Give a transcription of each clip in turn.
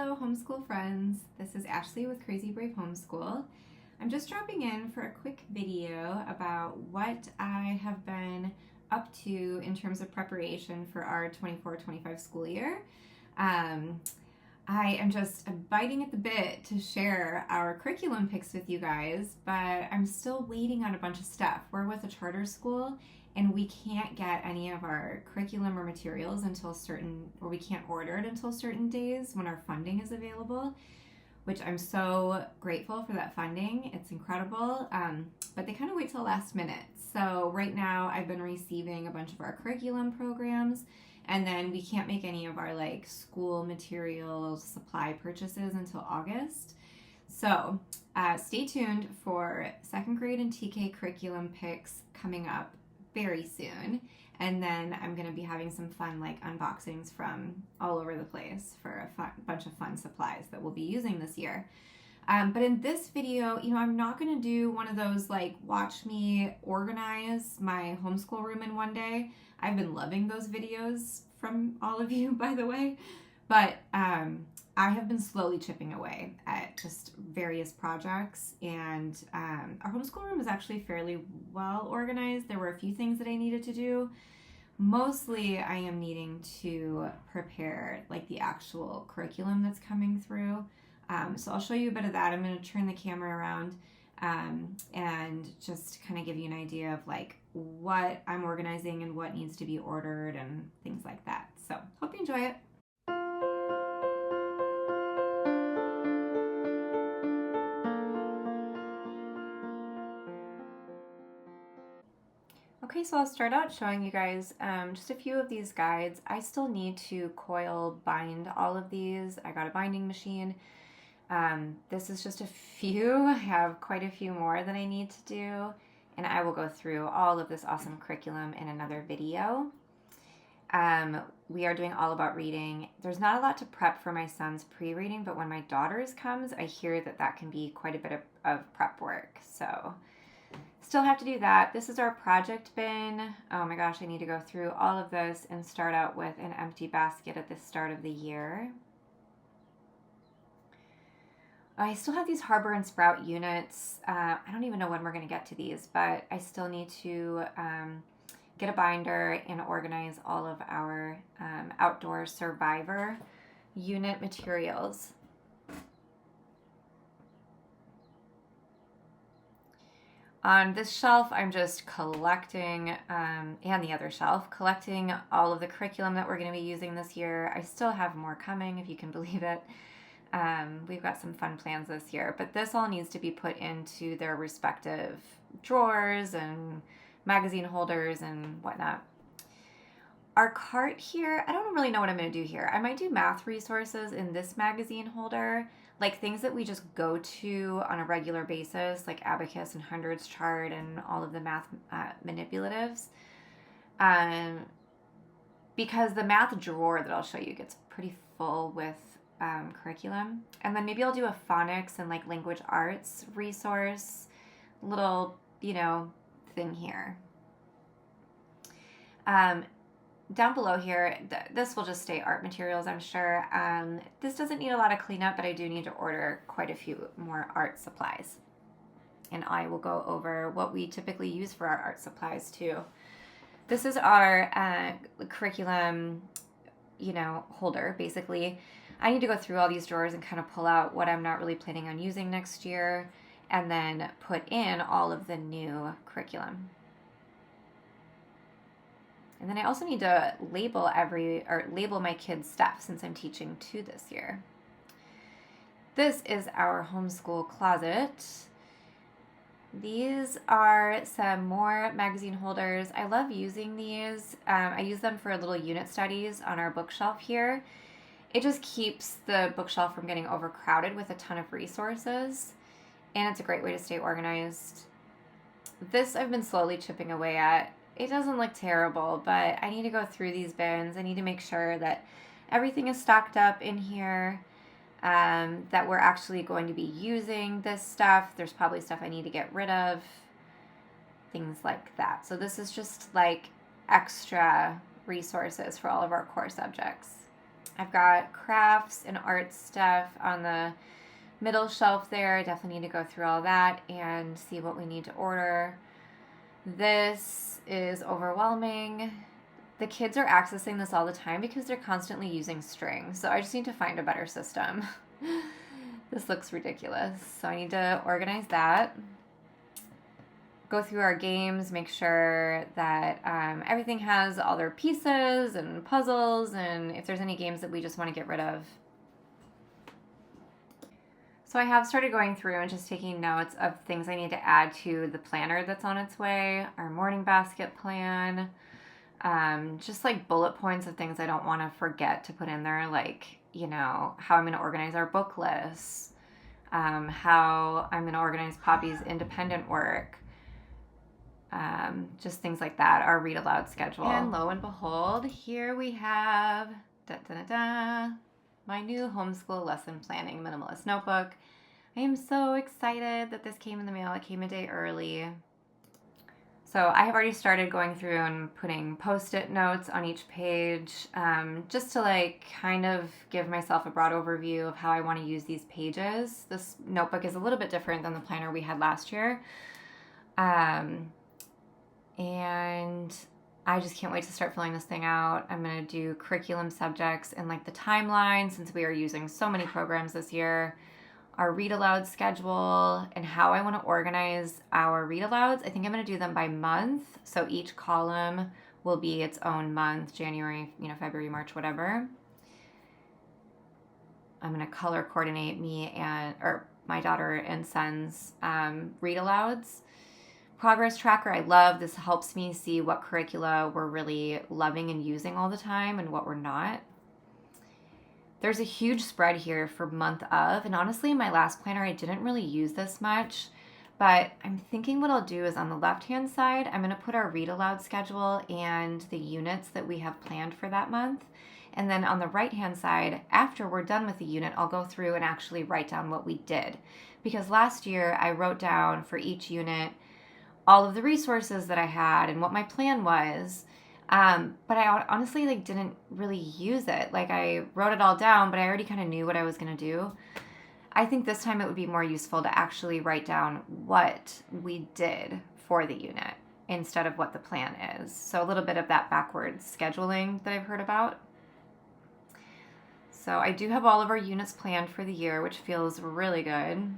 Hello, homeschool friends. This is Ashley with Crazy Brave Homeschool. I'm just dropping in for a quick video about what I have been up to in terms of preparation for our 24-25 school year. I am just biting at the bit to share our curriculum picks with you guys, but I'm still waiting on a bunch of stuff. We're with a charter school and we can't get any of our curriculum or materials or we can't order it until certain days when our funding is available, which I'm so grateful for that funding. It's incredible, but they kind of wait till the last minute. So right now I've been receiving a bunch of our curriculum programs, and then we can't make any of our school materials supply purchases until August. So stay tuned for second grade and TK curriculum picks coming up very soon. And then I'm going to be having some fun unboxings from all over the place for a bunch of fun supplies that we'll be using this year. But in this video, I'm not going to do one of those watch me organize my homeschool room in one day. I've been loving those videos from all of you, by the way. But I have been slowly chipping away at just various projects, and our homeschool room is actually fairly well organized. There were a few things that I needed to do. Mostly I am needing to prepare the actual curriculum that's coming through. So I'll show you a bit of that. I'm going to turn the camera around and just kind of give you an idea of what I'm organizing and what needs to be ordered and things like that. So hope you enjoy it. Okay, so I'll start out showing you guys just a few of these guides. I still need to coil bind all of these. I got a binding machine. This is just a few. I have quite a few more that I need to do, and I will go through all of this awesome curriculum in another video. We are doing all about reading. There's not a lot to prep for my son's pre-reading, but when my daughter's comes, I hear that can be quite a bit of prep work. So still have to do that. This is our project bin. Oh my gosh, I need to go through all of this and start out with an empty basket at the start of the year. I still have these Harbor and Sprout units. I don't even know when we're going to get to these, but I still need to get a binder and organize all of our outdoor survivor unit materials. On this shelf, I'm just collecting, and the other shelf, collecting all of the curriculum that we're going to be using this year. I still have more coming, if you can believe it. We've got some fun plans this year, but this all needs to be put into their respective drawers and magazine holders and whatnot. Our cart here, I don't really know what I'm going to do here. I might do math resources in this magazine holder, things that we just go to on a regular basis, like abacus and hundreds chart and all of the math manipulatives. Because the math drawer that I'll show you gets pretty full with curriculum. And then maybe I'll do a phonics and language arts resource little, thing here. Down below here, this will just stay art materials, I'm sure. This doesn't need a lot of cleanup, but I do need to order quite a few more art supplies. And I will go over what we typically use for our art supplies too. This is our curriculum, holder, basically. I need to go through all these drawers and kind of pull out what I'm not really planning on using next year, and then put in all of the new curriculum. And then I also need to label my kids' stuff since I'm teaching 2 this year. This is our homeschool closet. These are some more magazine holders. I love using these. I use them for little unit studies on our bookshelf here. It just keeps the bookshelf from getting overcrowded with a ton of resources, and it's a great way to stay organized. This I've been slowly chipping away at. It doesn't look terrible, but I need to go through these bins. I need to make sure that everything is stocked up in here, that we're actually going to be using this stuff. There's probably stuff I need to get rid of, things like that. So this is just extra resources for all of our core subjects. I've got crafts and art stuff on the middle shelf there. I definitely need to go through all that and see what we need to order. This is overwhelming. The kids are accessing this all the time because they're constantly using string. So I just need to find a better system. This looks ridiculous. So I need to organize that. Go through our games, make sure that everything has all their pieces and puzzles, and if there's any games that we just want to get rid of. So I have started going through and just taking notes of things I need to add to the planner that's on its way, our morning basket plan, just like bullet points of things I don't want to forget to put in there, like, you know, how I'm going to organize our book lists, how I'm going to organize Poppy's independent work, just things like that, our read aloud schedule. And lo and behold, here we have my new homeschool lesson planning minimalist notebook. I am so excited that this came in the mail. It came a day early. So I have already started going through and putting post-it notes on each page, just to like kind of give myself a broad overview of how I want to use these pages. This notebook is a little bit different than the planner we had last year. And I just can't wait to start filling this thing out. I'm going to do curriculum subjects and like the timeline, since we are using so many programs this year, our read aloud schedule, and how I want to organize our read alouds. I think I'm going to do them by month. So each column will be its own month, January, February, March, whatever. I'm going to color coordinate my daughter and son's read alouds. Progress tracker, I love. This helps me see what curricula we're really loving and using all the time and what we're not. There's a huge spread here for month of, and honestly, in my last planner, I didn't really use this much, but I'm thinking what I'll do is on the left-hand side, I'm going to put our read aloud schedule and the units that we have planned for that month. And then on the right-hand side, after we're done with the unit, I'll go through and actually write down what we did. Because last year, I wrote down for each unit all of the resources that I had and what my plan was. But I honestly didn't really use it. I wrote it all down, but I already kind of knew what I was going to do. I think this time it would be more useful to actually write down what we did for the unit instead of what the plan is. So a little bit of that backwards scheduling that I've heard about. So I do have all of our units planned for the year, which feels really good.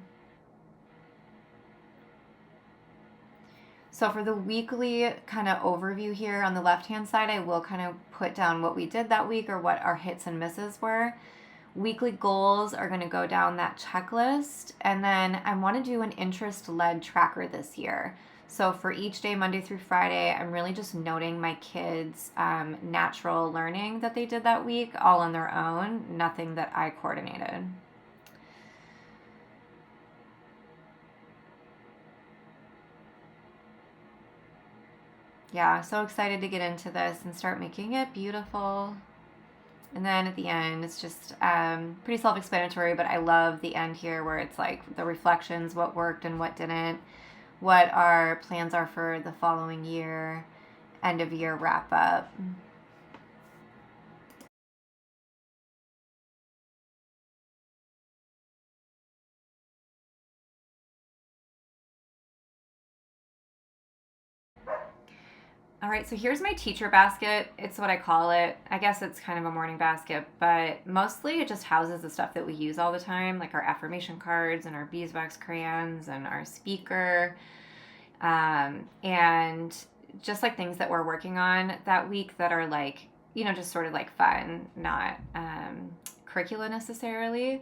So for the weekly kind of overview here on the left-hand side, I will kind of put down what we did that week or what our hits and misses were. Weekly goals are going to go down that checklist. And then I want to do an interest-led tracker this year. So for each day, Monday through Friday, I'm really just noting my kids' natural learning that they did that week, all on their own, nothing that I coordinated. Yeah, so excited to get into this and start making it beautiful. And then at the end, it's just pretty self-explanatory, but I love the end here where it's like the reflections, what worked and what didn't, what our plans are for the following year, end of year wrap up. All right, so here's my teacher basket. It's what I call it. I guess it's kind of a morning basket, but mostly it just houses the stuff that we use all the time, like our affirmation cards and our beeswax crayons and our speaker, and just like things that we're working on that week that are just sort of like fun, not curricula necessarily.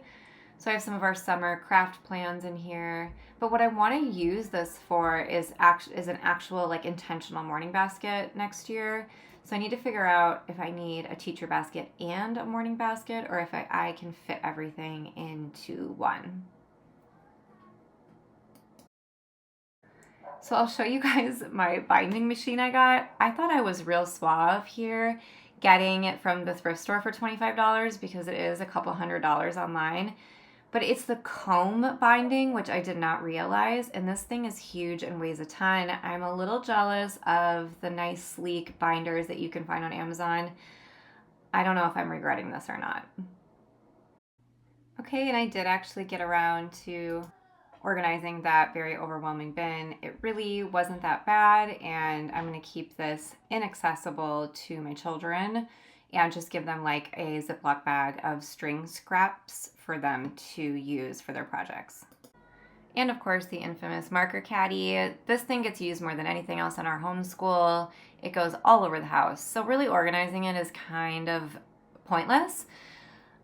So I have some of our summer craft plans in here. But what I want to use this for is an actual intentional morning basket next year. So I need to figure out if I need a teacher basket and a morning basket, or if I can fit everything into one. So I'll show you guys my binding machine I got. I thought I was real suave here getting it from the thrift store for $25 because it is a couple $100 online. But it's the comb binding, which I did not realize. And this thing is huge and weighs a ton. I'm a little jealous of the nice, sleek binders that you can find on Amazon. I don't know if I'm regretting this or not. Okay, and I did actually get around to organizing that very overwhelming bin. It really wasn't that bad, and I'm going to keep this inaccessible to my children and just give them like a Ziploc bag of string scraps for them to use for their projects. And of course, the infamous marker caddy. This thing gets used more than anything else in our homeschool. It goes all over the house. So really organizing it is kind of pointless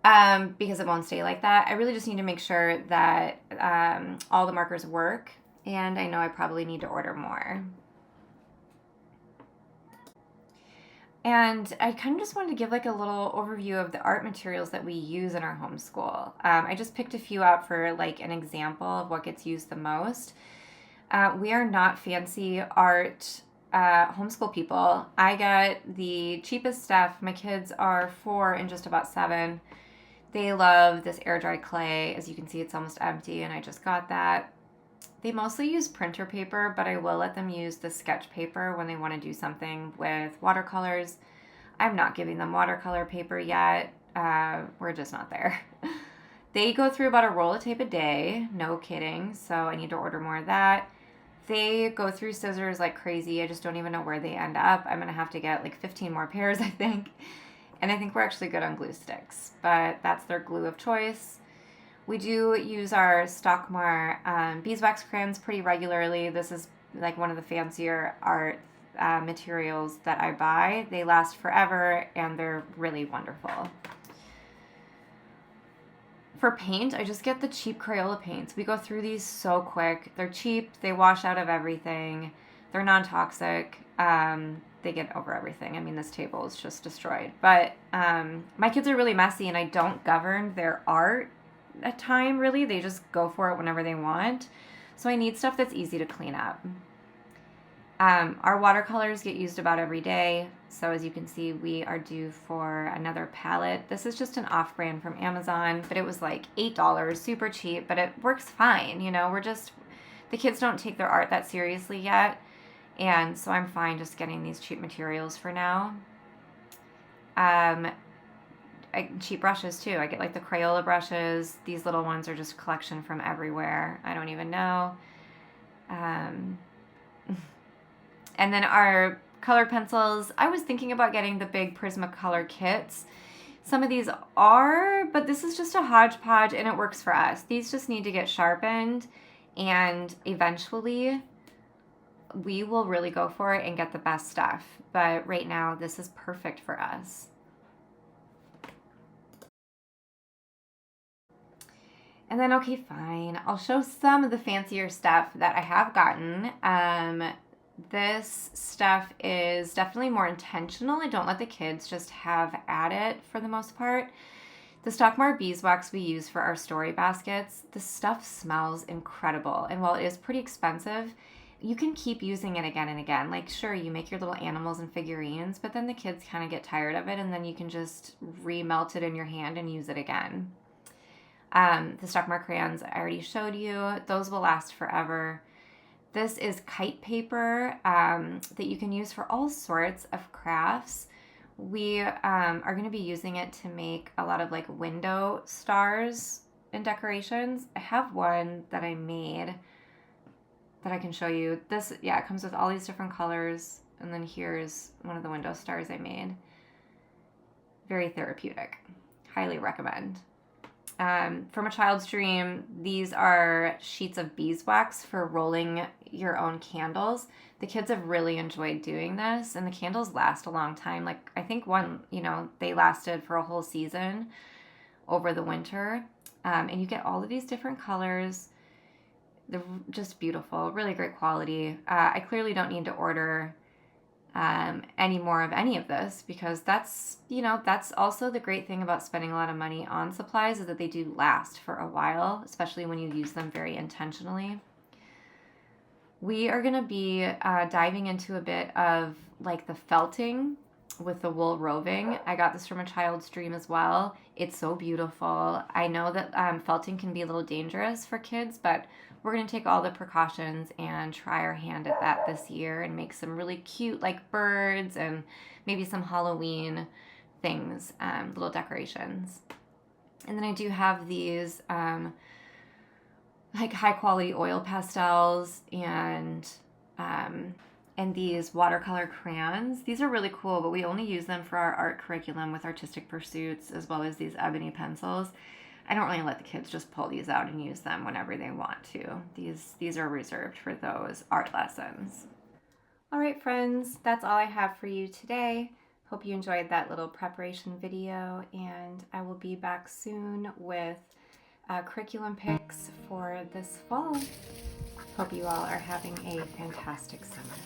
because it won't stay like that. I really just need to make sure that all the markers work. And I know I probably need to order more. And I kind of just wanted to give like a little overview of the art materials that we use in our homeschool. I just picked a few out for like an example of what gets used the most. We are not fancy art homeschool people. I get the cheapest stuff. My kids are 4 and just about 7. They love this air dry clay. As you can see, it's almost empty, and I just got that. They mostly use printer paper, but I will let them use the sketch paper when they want to do something with watercolors. I'm not giving them watercolor paper yet. We're just not there. They go through about a roll of tape a day, no kidding, so I need to order more of that. They go through scissors like crazy. I just don't even know where they end up. I'm going to have to get like 15 more pairs, I think. And I think we're actually good on glue sticks, but that's their glue of choice. We do use our Stockmar beeswax crayons pretty regularly. This is like one of the fancier art materials that I buy. They last forever and they're really wonderful. For paint, I just get the cheap Crayola paints. We go through these so quick. They're cheap, they wash out of everything, they're non-toxic. They get over everything. I mean, this table is just destroyed. But my kids are really messy, and I don't govern their art at time, really. They just go for it whenever they want. So I need stuff that's easy to clean up. Our watercolors get used about every day. So as you can see, we are due for another palette. This is just an off-brand from Amazon, but it was like $8, super cheap, but it works fine. You know, the kids don't take their art that seriously yet. And so I'm fine just getting these cheap materials for now. Cheap brushes too. I get like the Crayola brushes. These little ones are just a collection from everywhere. I don't even know. And then our color pencils. I was thinking about getting the big Prismacolor kits. Some of these are, but this is just a hodgepodge and it works for us. These just need to get sharpened, and eventually we will really go for it and get the best stuff. But right now, this is perfect for us. And then, okay, fine. I'll show some of the fancier stuff that I have gotten. This stuff is definitely more intentional. I don't let the kids just have at it for the most part. The Stockmar beeswax we use for our story baskets, the stuff smells incredible. And while it is pretty expensive, you can keep using it again and again. Like, sure, you make your little animals and figurines, but then the kids kind of get tired of it, and then you can just remelt it in your hand and use it again. The Stockmar crayons I already showed you. Those will last forever. This is kite paper that you can use for all sorts of crafts. We are going to be using it to make a lot of like window stars and decorations. I have one that I made that I can show you. This, yeah, it comes with all these different colors. And then here's one of the window stars I made. Very therapeutic. Highly recommend. From a child's dream, these are sheets of beeswax for rolling your own candles. The kids have really enjoyed doing this, and the candles last a long time. Like, I think one, they lasted for a whole season over the winter. And you get all of these different colors. They're just beautiful, really great quality. I clearly don't need to order any more of any of this, because that's also the great thing about spending a lot of money on supplies, is that they do last for a while, especially when you use them very intentionally. We are going to be diving into a bit of like the felting with the wool roving. I got this from a child's dream as well. It's so beautiful. I know that felting can be a little dangerous for kids, but we're going to take all the precautions and try our hand at that this year and make some really cute like birds and maybe some Halloween things, little decorations. And then I do have these like high quality oil pastels and these watercolor crayons. These are really cool, but we only use them for our art curriculum with artistic pursuits, as well as these ebony pencils. I don't really let the kids just pull these out and use them whenever they want to. These are reserved for those art lessons. All right, friends, that's all I have for you today. Hope you enjoyed that little preparation video, and I will be back soon with curriculum picks for this fall. Hope you all are having a fantastic summer.